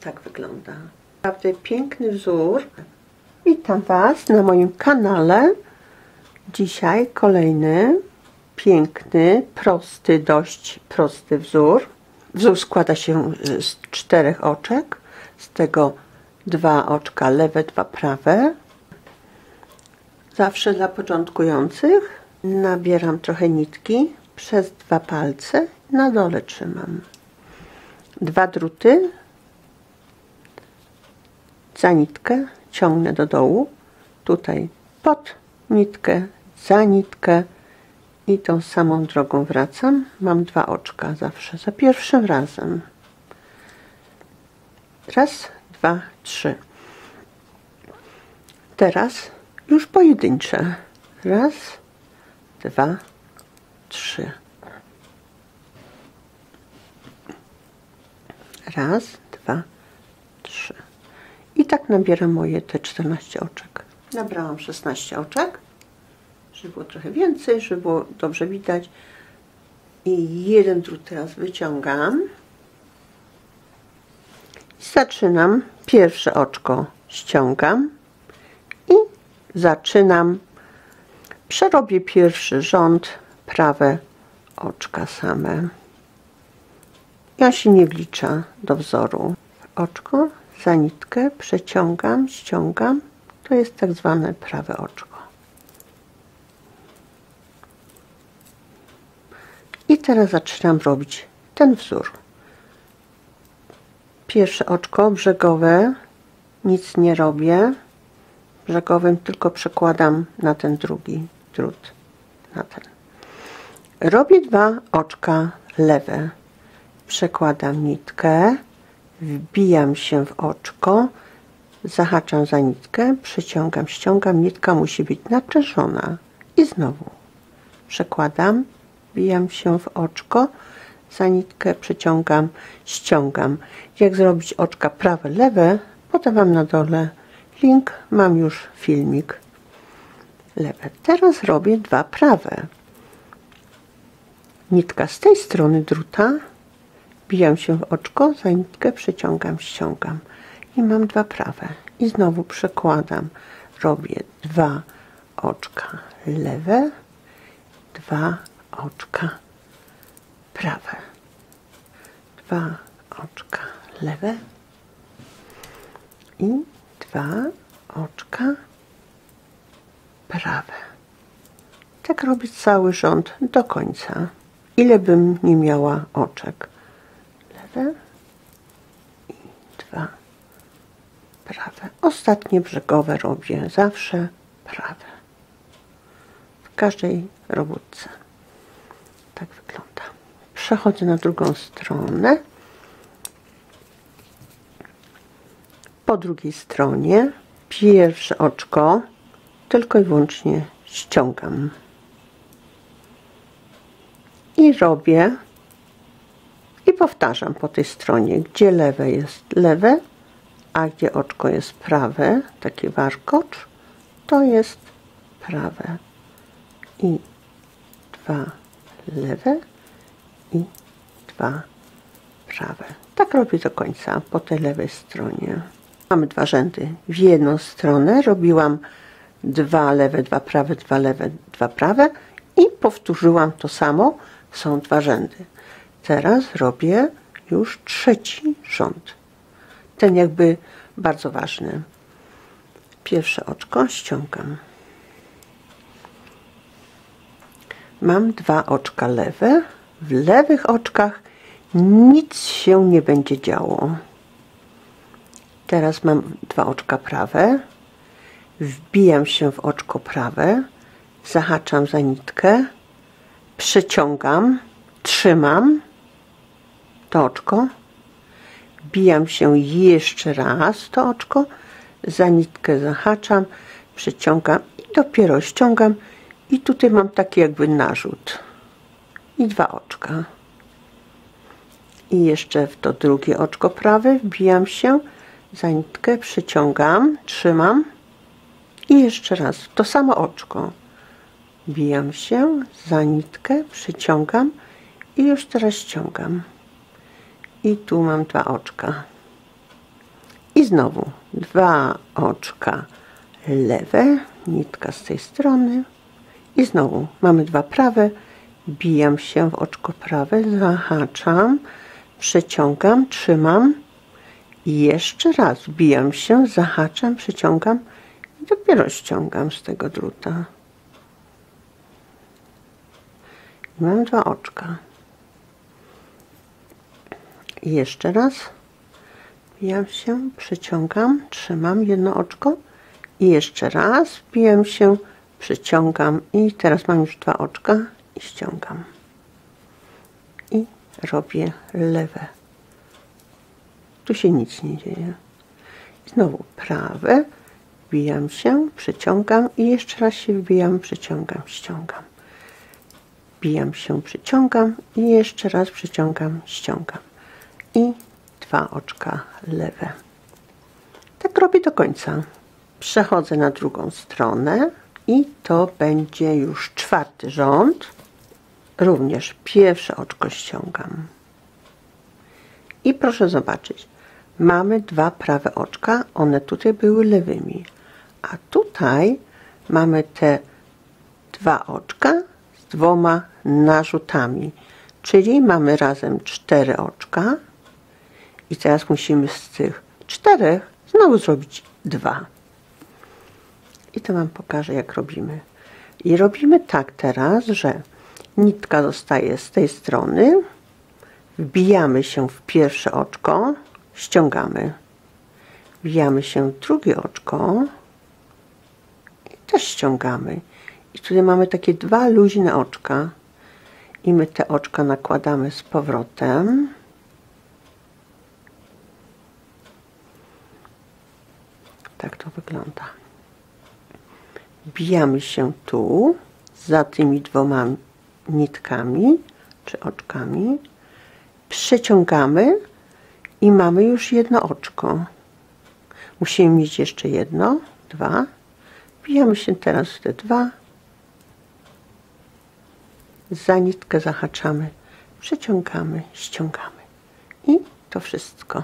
Tak wygląda. Naprawdę piękny wzór. Witam Was na moim kanale. Dzisiaj kolejny piękny, prosty, dość prosty wzór. Wzór składa się z 4 oczek. Z tego 2 oczka lewe, 2 prawe. Zawsze dla początkujących nabieram trochę nitki przez 2 palce. Na dole trzymam 2 druty. Za nitkę ciągnę do dołu, tutaj pod nitkę, za nitkę i tą samą drogą wracam. Mam 2 oczka zawsze, za pierwszym razem. Raz, 2, 3. Teraz już pojedyncze. Raz, 2, 3. Raz, 2, 3. I tak nabieram moje te 14 oczek. Nabrałam 16 oczek, żeby było trochę więcej, żeby było dobrze widać. I jeden drut teraz wyciągam. I zaczynam. Pierwsze oczko ściągam. I zaczynam. Przerobię pierwszy rząd, prawe oczka same. Ja się nie wlicza do wzoru. Oczko, za nitkę przeciągam, ściągam. To jest tak zwane prawe oczko. I teraz zaczynam robić ten wzór. Pierwsze oczko brzegowe, nic nie robię. Brzegowym tylko przekładam na ten drugi drut. Na ten. Robię 2 oczka lewe. Przekładam nitkę. Wbijam się w oczko, zahaczam za nitkę, przeciągam, ściągam, nitka musi być naczeszona i znowu przekładam, wbijam się w oczko, za nitkę przeciągam, ściągam. Jak zrobić oczka prawe, lewe, podam Wam na dole link, mam już filmik lewe. Teraz robię 2 prawe. Nitka z tej strony druta, wbijam się w oczko, za nitkę przeciągam, ściągam i mam 2 prawe. I znowu przekładam. Robię 2 oczka lewe, 2 oczka prawe. 2 oczka lewe i 2 oczka prawe. Tak robię cały rząd do końca. Ile bym nie miała oczek. Lewe i 2 prawe. Ostatnie brzegowe robię zawsze prawe. W każdej robótce. Tak wygląda. Przechodzę na drugą stronę. Po drugiej stronie pierwsze oczko tylko i wyłącznie ściągam. I robię i powtarzam po tej stronie, gdzie lewe jest lewe, a gdzie oczko jest prawe, taki warkocz, to jest prawe. I 2 lewe i 2 prawe. Tak robię do końca po tej lewej stronie. Mamy 2 rzędy w jedną stronę. Robiłam 2 lewe, 2 prawe, 2 lewe, 2 prawe i powtórzyłam to samo. Są 2 rzędy. Teraz robię już trzeci rząd. Ten jakby bardzo ważny. Pierwsze oczko ściągam. Mam 2 oczka lewe. W lewych oczkach nic się nie będzie działo. Teraz mam 2 oczka prawe. Wbijam się w oczko prawe. Zahaczam za nitkę. Przeciągam. Trzymam to oczko. Wbijam się jeszcze raz to oczko. Za nitkę zahaczam. Przeciągam i dopiero ściągam. I tutaj mam taki jakby narzut. I 2 oczka. I jeszcze w to drugie oczko prawe wbijam się, za nitkę przeciągam, trzymam i jeszcze raz w to samo oczko. Wbijam się, za nitkę przeciągam i już teraz ściągam. I tu mam 2 oczka. I znowu 2 oczka lewe, nitka z tej strony i znowu mamy 2 prawe, wbijam się w oczko prawe, zahaczam, przeciągam, trzymam i jeszcze raz wbijam się, zahaczam, przeciągam i dopiero ściągam z tego druta. I mam 2 oczka. I jeszcze raz wbijam się, przeciągam, trzymam jedno oczko i jeszcze raz wbijam się, przeciągam i teraz mam już 2 oczka i ściągam. I robię lewe. Tu się nic nie dzieje. I znowu prawe, wbijam się, przeciągam i jeszcze raz się wbijam, przeciągam, ściągam. Wbijam się, przeciągam i jeszcze raz przeciągam, ściągam. I 2 oczka lewe. Tak robię do końca. Przechodzę na drugą stronę i to będzie już 4. rząd. Również pierwsze oczko ściągam. I proszę zobaczyć, mamy 2 prawe oczka, one tutaj były lewymi, a tutaj mamy te 2 oczka z 2 narzutami, czyli mamy razem 4 oczka i teraz musimy z tych 4 znowu zrobić 2. I to wam pokażę, jak robimy. I robimy tak teraz, że nitka zostaje z tej strony, wbijamy się w pierwsze oczko, ściągamy. Wbijamy się w drugie oczko i też ściągamy. I tutaj mamy takie 2 luźne oczka. I my te oczka nakładamy z powrotem. Tak to wygląda. Wbijamy się tu, za tymi 2 nitkami, czy oczkami. Przeciągamy i mamy już jedno oczko. Musimy mieć jeszcze jedno, 2. Wbijamy się teraz w te 2. Za nitkę zahaczamy, przeciągamy, ściągamy. I to wszystko.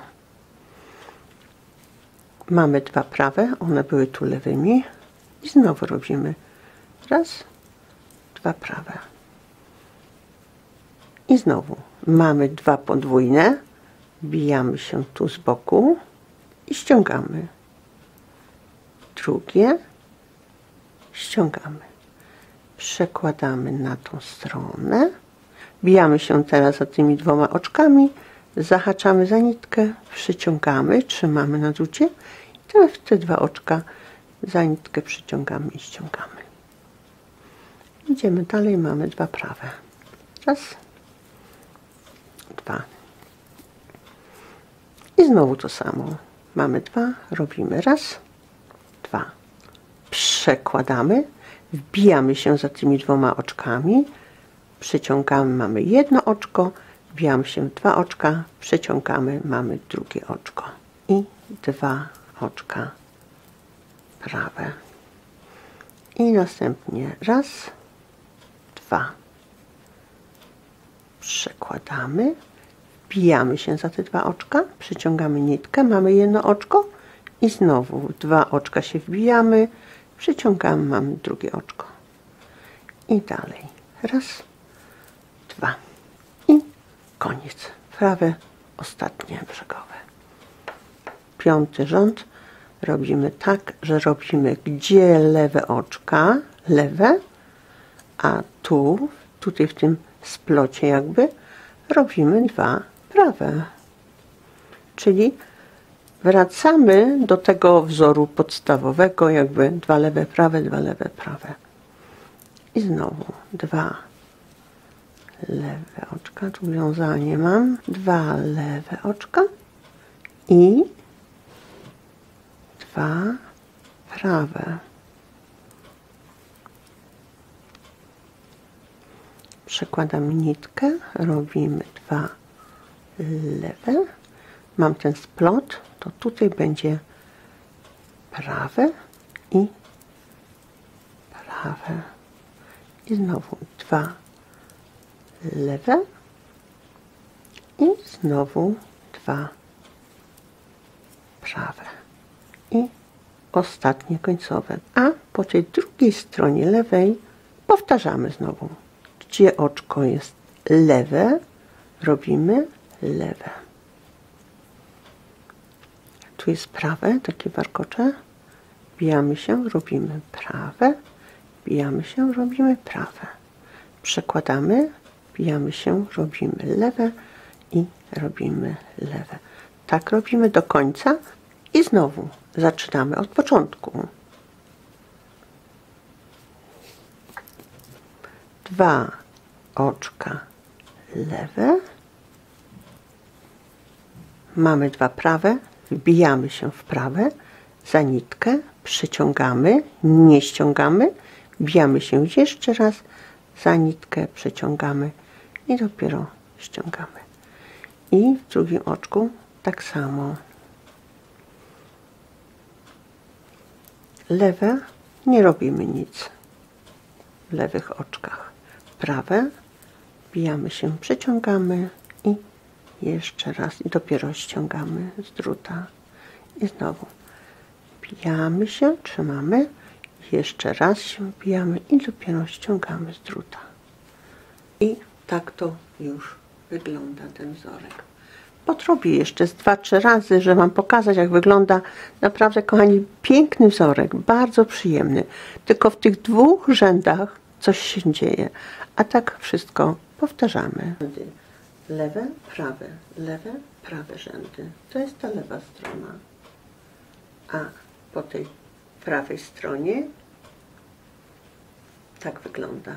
Mamy 2 prawe, one były tu lewymi. I znowu robimy raz, 2 prawe. I znowu mamy 2 podwójne, wbijamy się tu z boku i ściągamy. Drugie, ściągamy. Przekładamy na tą stronę, wbijamy się teraz za tymi 2 oczkami, zahaczamy za nitkę, przyciągamy, trzymamy na drucie i teraz w te 2 oczka za nitkę przyciągamy i ściągamy. Idziemy dalej, mamy 2 prawe. Raz, 2. I znowu to samo. Mamy 2, robimy raz, 2. Przekładamy, wbijamy się za tymi 2 oczkami, przyciągamy, mamy jedno oczko, wbijamy się w 2 oczka, przeciągamy, mamy drugie oczko i 2 oczka prawe. I następnie raz, 2. Przekładamy, wbijamy się za te 2 oczka, przyciągamy nitkę, mamy jedno oczko i znowu w 2 oczka się wbijamy, przyciągamy, mamy drugie oczko. I dalej. Raz, 2. I koniec. Prawe, ostatnie brzegowe. 5. rząd. Robimy tak, że robimy gdzie lewe oczka, lewe, a tu, tutaj w tym splocie jakby, robimy 2 prawe. Czyli wracamy do tego wzoru podstawowego, jakby 2 lewe, prawe, 2 lewe, prawe. I znowu 2 lewe oczka, tu wiązanie mam, 2 lewe oczka i 2 prawe. Przekładam nitkę, robimy 2 lewe. Mam ten splot, to tutaj będzie prawe i prawe. I znowu 2 lewe i znowu 2 prawe. ostatnie końcowe. A po tej drugiej stronie lewej powtarzamy znowu. Gdzie oczko jest lewe, robimy lewe. Tu jest prawe, takie warkocze. Wbijamy się, robimy prawe. Wbijamy się, robimy prawe. Przekładamy, wbijamy się, robimy lewe i robimy lewe. Tak robimy do końca i znowu zaczynamy od początku. 2 oczka lewe. Mamy 2 prawe, wbijamy się w prawe, za nitkę, przyciągamy, nie ściągamy, wbijamy się jeszcze raz, za nitkę przeciągamy i dopiero ściągamy. I w drugim oczku tak samo. Lewe nie robimy nic w lewych oczkach. Prawe wbijamy się, przeciągamy i jeszcze raz i dopiero ściągamy z druta. I znowu wbijamy się, trzymamy, jeszcze raz się wbijamy i dopiero ściągamy z druta. I tak to już wygląda ten wzorek. Podrobię jeszcze z 2-3 razy, żeby wam pokazać, jak wygląda. Naprawdę, kochani, piękny wzorek, bardzo przyjemny. Tylko w tych 2 rzędach coś się dzieje. A tak wszystko powtarzamy. Lewe, prawe rzędy. To jest ta lewa strona. A po tej prawej stronie tak wygląda